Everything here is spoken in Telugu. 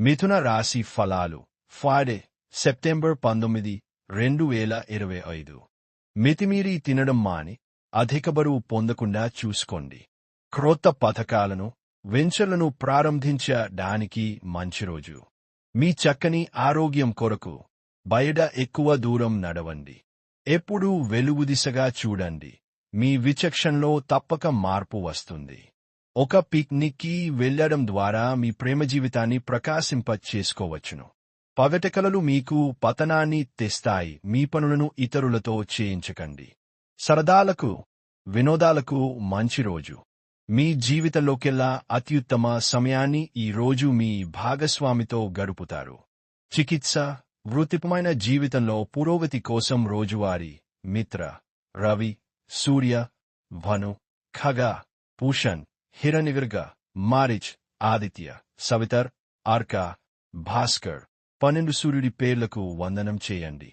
మిథున రాశి ఫలాలు ఫ్రైడే సెప్టెంబర్ 19, 2025. మితిమీరి తినడం మాని అధిక బరువు పొందకుండా చూసుకోండి. క్రొత్త పథకాలను వెంచర్లను ప్రారంభించడానికి మంచి రోజు. మీ చక్కని ఆరోగ్యం కొరకు బయట ఎక్కువ దూరం నడవండి. ఎప్పుడూ వెలుగు దిశగా చూడండి. మీ విచక్షణలో తప్పక మార్పు వస్తుంది. ఒక పిక్నిక్కి వెళ్లడం ద్వారా మీ ప్రేమ జీవితాన్ని ప్రకాశింపచేసుకోవచ్చును. పగటికలలు మీకు పతనాన్ని తెస్తాయి. మీ పనులను ఇతరులతో చేయించకండి. సరదాలకు వినోదాలకు మంచి రోజు. మీ జీవితంలోకెల్లా అత్యుత్తమ సమయాన్ని ఈ రోజు మీ భాగస్వామితో గడుపుతారు. చికిత్స వృత్తిపరమైన జీవితంలో పురోగతి కోసం రోజువారీ మిత్ర రవి, సూర్య, భను, ఖగ, పూషన్, హిరణ్యగర్గ, మారిచ్, ఆదిత్య, సవితర్, ఆర్క, భాస్కర్ 12 సూర్యుడి పేర్లకు వందనం చేయండి.